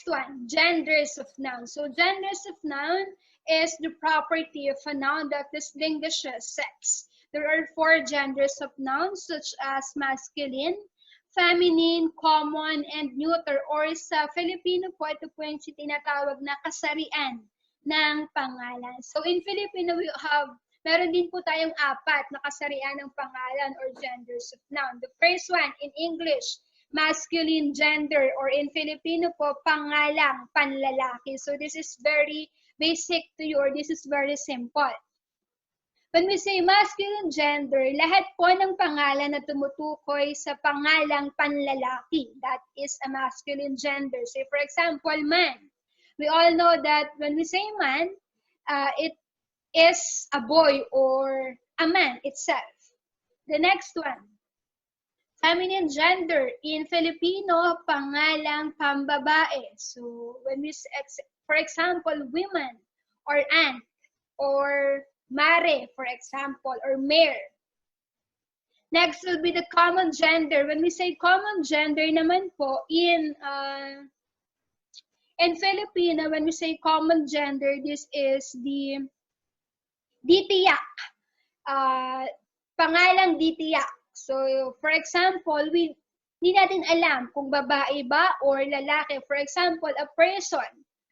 next one, genders of noun. So genders of noun is the property of a noun that distinguishes sex. There are 4 genders of nouns such as masculine, feminine, common, and neuter. Or sa Filipino po, ito po yung tinatawag na kasarian ng pangalan. So in Filipino, meron din po tayong 4 na kasarian ng pangalan or genders of noun. The first one, in English, masculine gender, or in Filipino po, pangalang panlalaki. So this is very basic to you, or this is very simple. When we say masculine gender, lahat po ng pangalan na tumutukoy sa pangalang panlalaki, that is a masculine gender. So for example, man. We all know that when we say man, it is a boy or a man itself. The next one. Feminine gender, in Filipino, pangalang pambabae. So, when we, for example, women, or aunt, or mare, for example, or mare. Next will be the common gender. When we say common gender naman po, in Filipino, when we say common gender, this is the ditiyak. Pangalang ditiyak. So, for example, hindi natin alam kung babae ba or lalaki. For example, a person.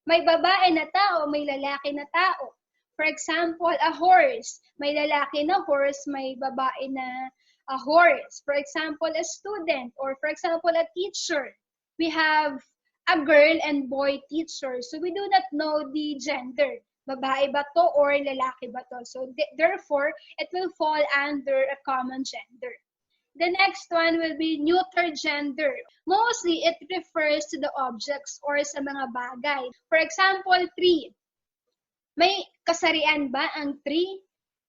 May babae na tao, may lalaki na tao. For example, a horse. May lalaki na horse, may babae na horse. For example, a student. Or for example, a teacher. We have a girl and boy teacher. So, we do not know the gender. Babae ba to or lalaki ba to? So, therefore, it will fall under a common gender. The next one will be neuter gender. Mostly, it refers to the objects or sa mga bagay. For example, tree. May kasarian ba ang tree?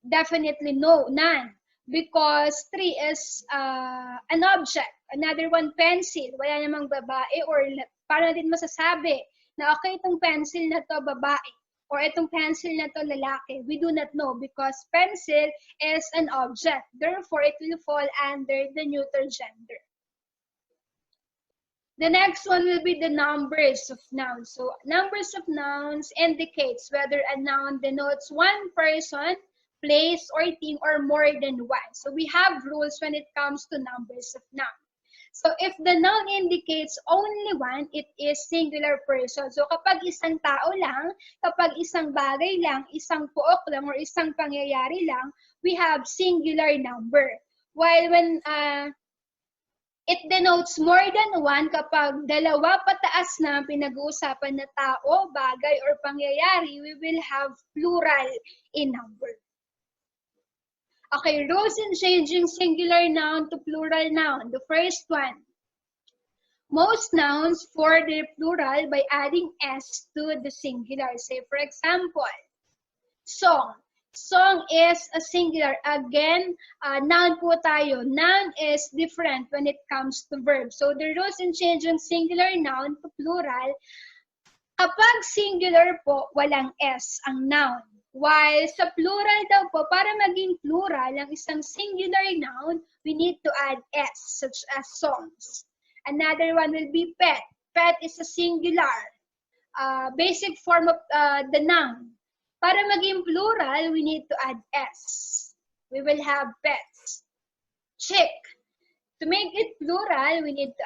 Definitely no, none. Because tree is an object. Another one, pencil. Wala namang babae or paano din masasabi na okay, itong pencil na to babae. Or itong pencil na to lalaki. We do not know because pencil is an object. Therefore, it will fall under the neuter gender. The next one will be the numbers of nouns. So, numbers of nouns indicates whether a noun denotes one person, place, or thing, or more than one. So, we have rules when it comes to numbers of nouns. So, if the noun indicates only one, it is singular person. So, kapag isang tao lang, kapag isang bagay lang, isang pook lang, or isang pangyayari lang, we have singular number. While when it denotes more than one, kapag dalawa pataas na pinag-uusapan na tao, bagay, or pangyayari, we will have plural in number. Okay, rules in changing singular noun to plural noun. The first one. Most nouns for their plural by adding s to the singular. Say, for example, song. Song is a singular. Again, noun po tayo. Noun is different when it comes to verb. So, the rules in changing singular noun to plural, kapag singular po, walang s ang noun. While sa plural daw po, para maging plural ang isang singular noun, we need to add s, such as songs. Another one will be pet. Pet is a singular, basic form of the noun. Para maging plural, we need to add s. We will have pets. Chick. To make it plural, we need to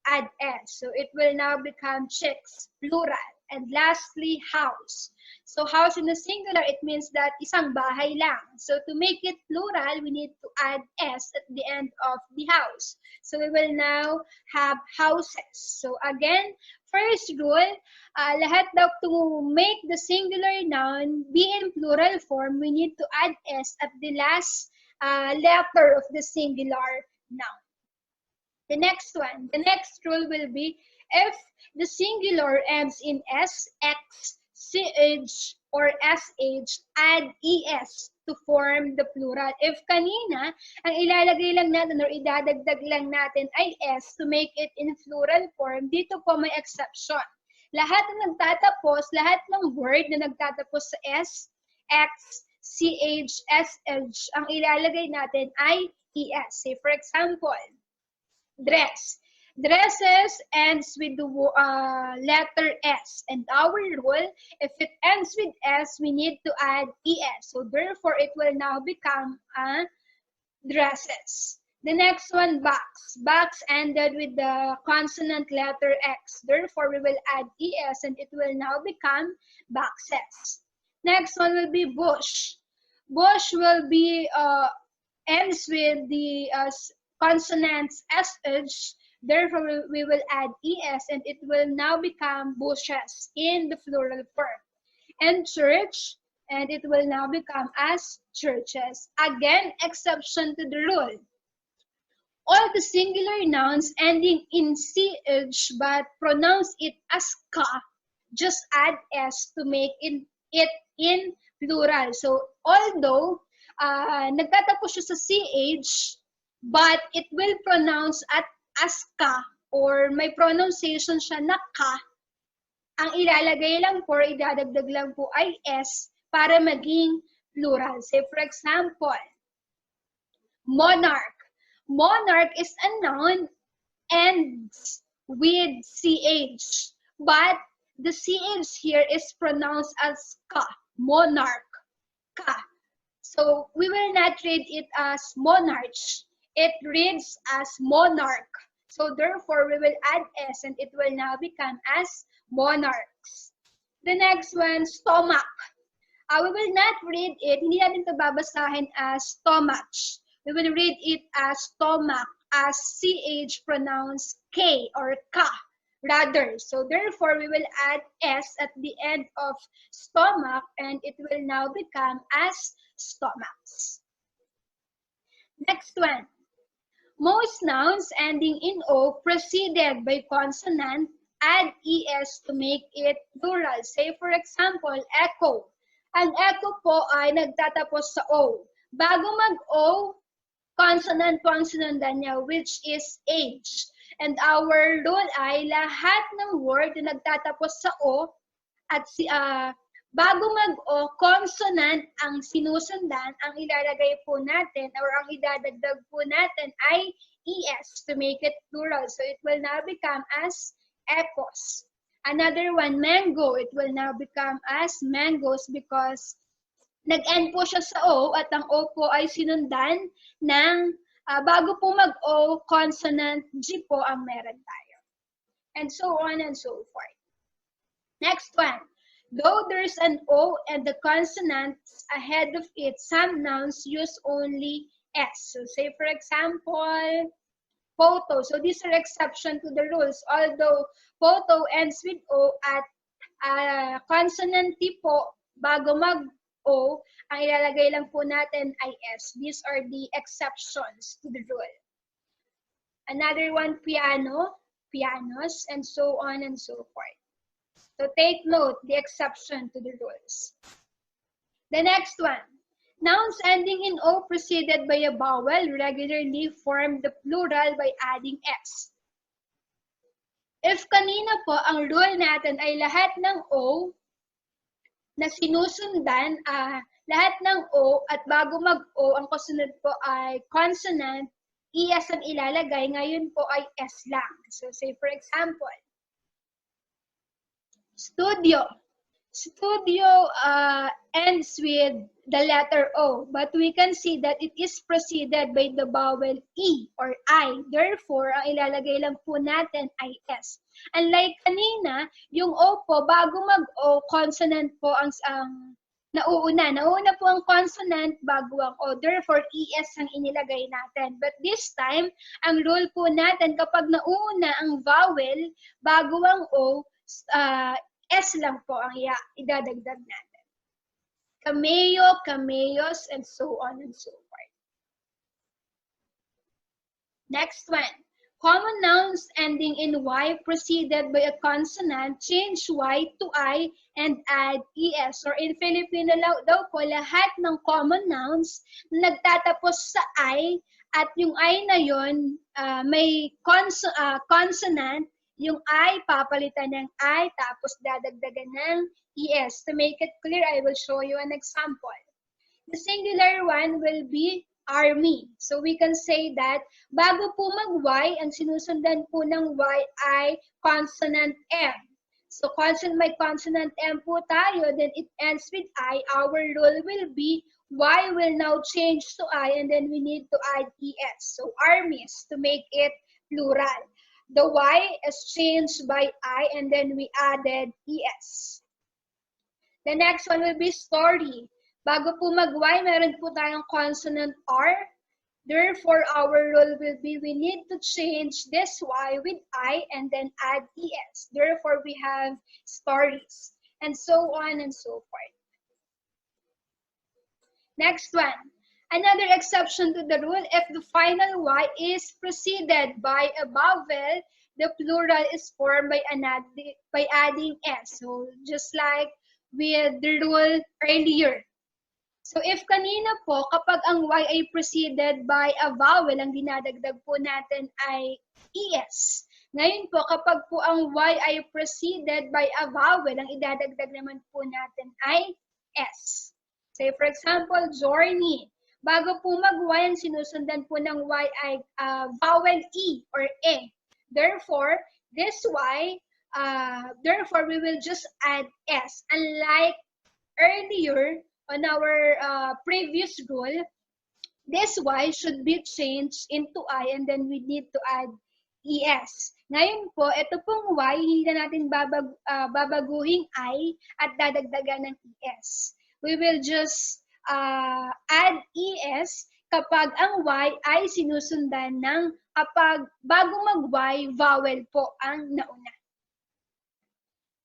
add s. So it will now become chicks, plural. And lastly, house. So house in the singular, it means that isang bahay lang. So to make it plural, we need to add s at the end of the house. So we will now have houses. So again, first rule, lahat daw to make the singular noun be in plural form, we need to add s at the last letter of the singular noun. The next one, the next rule will be if the singular ends in s, x, ch, or sh, add es to form the plural. If kanina, ang ilalagay lang natin or idadagdag lang natin ay s to make it in plural form, dito po may exception. Lahat na nagtatapos, lahat ng word na nagtatapos sa s, x, ch, sh, ang ilalagay natin ay es. Say, for example, dress. Dresses ends with the letter S. And our rule, if it ends with S, we need to add ES. So therefore, it will now become dresses. The next one, box. Box ended with the consonant letter X. Therefore, we will add ES and it will now become boxes. Next one will be bush. Bush will be ends with the consonants SH. Therefore, we will add ES and it will now become bushes in the plural form. And church, and it will now become as churches. Again, exception to the rule. All the singular nouns ending in CH but pronounce it as ka, just add S to make it in plural. So, although nagtatapos siya sa CH, but it will pronounce as ka, or may pronunciation siya na ka, ang ilalagay lang po, idadagdag lang po ay S para maging plural. Say, for example, monarch. Monarch is a noun ends with CH, but the CH here is pronounced as ka, monarch, ka. So we will not read it as monarch. It reads as monarch. So therefore, we will add S and it will now become as monarchs. The next one, stomach. We will not read it, hindi natin ito babasahin as stomach. We will read it as stomach, as CH pronounced K or ka, rather. So therefore, we will add S at the end of stomach and it will now become as stomachs. Next one. Most nouns ending in O preceded by consonant, add ES to make it plural. Say for example, echo. Ang echo po ay nagtatapos sa O. Bago mag-O, consonant po ang sinundan niya, which is H. And our rule ay lahat ng word na nagtatapos sa O at bago mag-O, consonant ang sinusundan, ang ilalagay po natin or ang idadagdag po natin ay ES to make it plural. So it will now become as echoes. Another one, mango. It will now become as mangoes because nag-end po siya sa O at ang O po ay sinundan ng bago po mag-O, consonant G po ang meron tayo. And so on and so forth. Next one. Though there's an O and the consonants ahead of it, some nouns use only S. So say for example, photo. So these are exception to the rules. Although photo ends with O at consonant T po, bago mag-O, ang ilalagay lang po natin ay S. These are the exceptions to the rule. Another one, piano, pianos, and so on and so forth. So take note, the exception to the rules. The next one. Nouns ending in O preceded by a vowel regularly form the plural by adding S. If kanina po, ang rule natin ay lahat ng O na sinusundan, lahat ng O at bago mag-O, ang kasunod po ay consonant, ES ang ilalagay, ngayon po ay S lang. So say for example, studio. Studio ends with the letter O, but we can see that it is preceded by the vowel E or I. Therefore, ang ilalagay lang po natin ay S. Unlike kanina, yung O po, bago mag-O, consonant po ang nauuna. Nauuna po ang consonant bago ang O. Therefore, ES ang inilagay natin. But this time, ang rule po natin, kapag nauuna ang vowel, bago ang O, S lang po ang idadagdag natin. Cameo, cameos, and so on and so forth. Next one. Common nouns ending in Y preceded by a consonant, change Y to I and add ES. Or in Filipino daw po, lahat ng common nouns na nagtatapos sa I at yung I na yun may consonant, yung I, papalitan ng I, tapos dadagdagan ng ES. To make it clear, I will show you an example. The singular one will be army. So we can say that bago po mag-Y, ang sinusundan po ng Y ay consonant M. So may consonant M po tayo, then it ends with I. Our rule will be Y will now change to I, and then we need to add ES. So armies, to make it plural. The Y is changed by I, and then we added ES. The next one will be story. Bago po mag-Y, meron po tayong consonant R. Therefore, our rule will be we need to change this Y with I and then add ES. Therefore, we have stories, and so on and so forth. Next one. Another exception to the rule, if the final Y is preceded by a vowel, the plural is formed by adding S. So, just like with the rule earlier. So, if kanina po, kapag ang Y ay preceded by a vowel, ang dinadagdag po natin ay ES. Ngayon po, kapag po ang Y ay preceded by a vowel, ang idadagdag naman po natin ay S. Say, for example, journey. Bago po mag-Y, ang sinusundan po ng Y ay vowel E or E. Therefore, this Y, therefore, we will just add S. Unlike earlier, on our previous rule, this Y should be changed into I, and then we need to add ES. Ngayon po, ito pong Y, hindi na natin babaguhin I at dadagdagan ng ES. We will just add ES kapag ang Y ay sinusundan ng kapag bago mag-Y, vowel po ang nauna.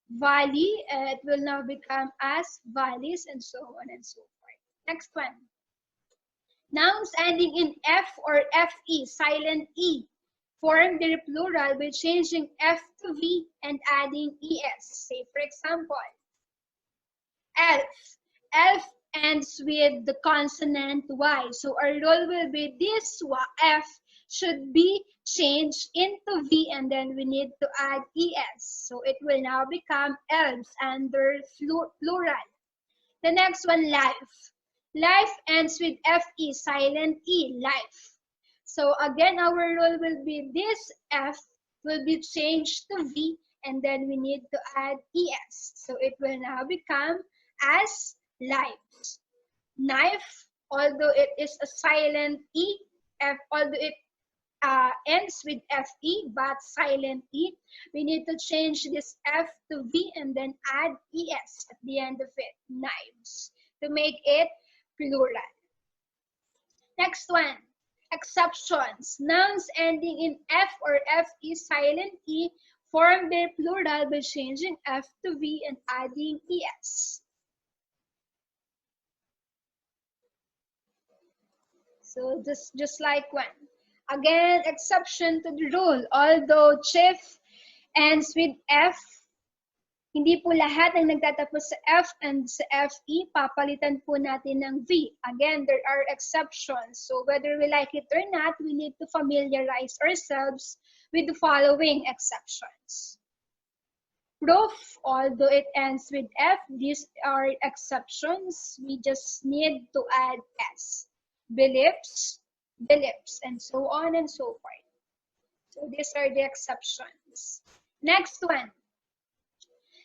Valley, it will now become as valleys, and so on and so forth. Next one. Nouns ending in F or FE, silent E, form their plural by changing F to V and adding ES. Say, for example, elf. Elf ends with the consonant Y. So our rule will be this F should be changed into V, and then we need to add ES. So it will now become elves under plural. The next one, life. Life ends with FE, silent E, life. So again, our rule will be this F will be changed to V, and then we need to add ES. So it will now become as lives. Knife, although it is a silent E, although it ends with FE but silent E, we need to change this F to V and then add ES at the end of it, knives, to make it plural. Next one, exceptions. Nouns ending in F or FE, silent E, form their plural by changing F to V and adding ES. So just like one. Again, exception to the rule. Although chief ends with F, hindi po lahat ang nagtatapos sa F and sa FE, papalitan po natin ng V. Again, there are exceptions. So whether we like it or not, we need to familiarize ourselves with the following exceptions. Proof, although it ends with F, these are exceptions. We just need to add S. Beliefs, and so on and so forth. So these are the exceptions. Next one.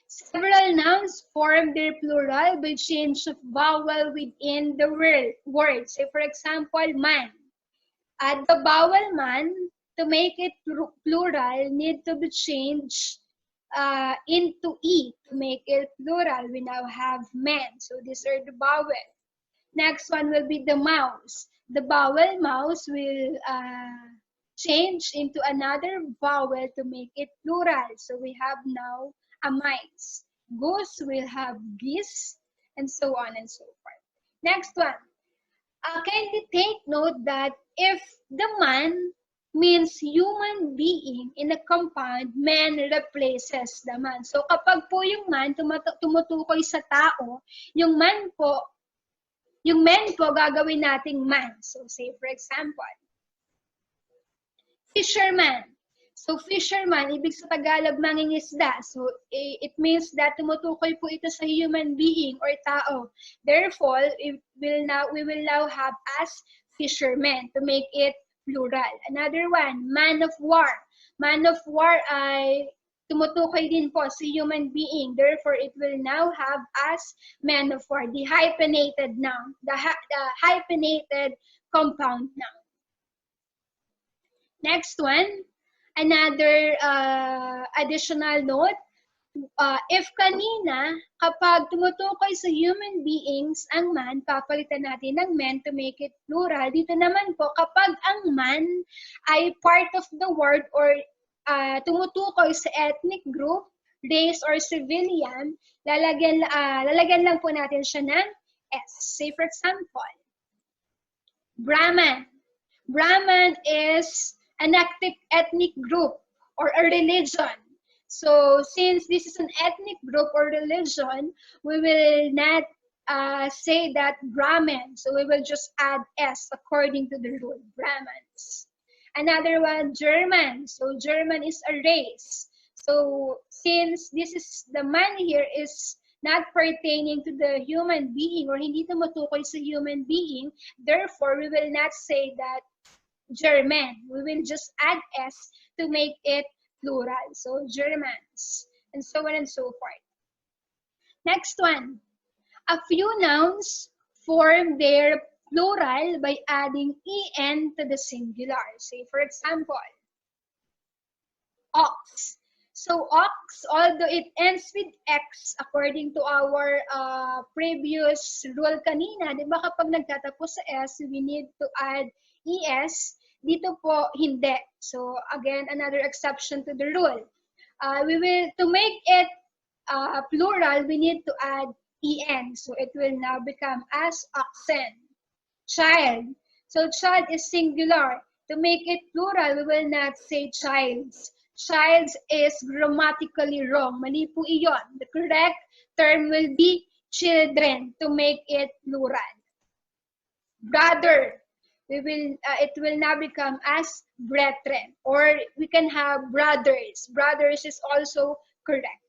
Several nouns form their plural by change of vowel within the word. Say, for example, man. Add the vowel man, to make it plural, need to be changed into E to make it plural. We now have men. So these are the vowel. Next one will be the mouse. The vowel mouse will change into another vowel to make it plural. So we have now a mice. Goose will have geese, and so on and so forth. Next one. Kindly take note that if the man means human being in a compound, man replaces the man. So kapag po yung man tumutukoy sa tao, yung man po, yung men po gagawin nating man. So say for example, fisherman. So fisherman, ibig sa Tagalog mangingisda. So it means that tumutukoy po ito sa human being or tao. Therefore, we will now have as fishermen, to make it plural. Another one, man of war. Man of war ay tumutukoy din po sa human being. Therefore, it will now have as man of war, the hyphenated noun, the hyphenated compound noun. Next one, another additional note. If kanina, kapag tumutukoy sa human beings ang man, papalitan natin ng men to make it plural. Dito naman po, kapag ang man ay part of the word or tumutukoy sa ethnic group, race, or civilian, lalagyan lang po natin siya ng S. Say for example, Brahman. Brahman is an ethnic group or a religion. So since this is an ethnic group or religion, we will not say that Brahmin. So we will just add S according to the rule, Brahmins. Another one, German. So German is a race. So since this is the man here is not pertaining to the human being or hindi tumutukoy sa human being, therefore we will not say that German. We will just add S to make it plural. So Germans, and so on and so forth. Next one. A few nouns form their plural by adding en to the singular. Say for example, ox. So ox, although it ends with X according to our previous rule kanina, di ba kapag nagtatapos sa S, we need to add ES. Dito po, hindi. So, again, another exception to the rule. To make it plural, we need to add en. So, it will now become as oxen. Child. So, child is singular. To make it plural, we will not say childs. Childs is grammatically wrong. Mali po iyon. The correct term will be children to make it plural. Brother. It will now become as brethren, or we can have brothers. Brothers is also correct.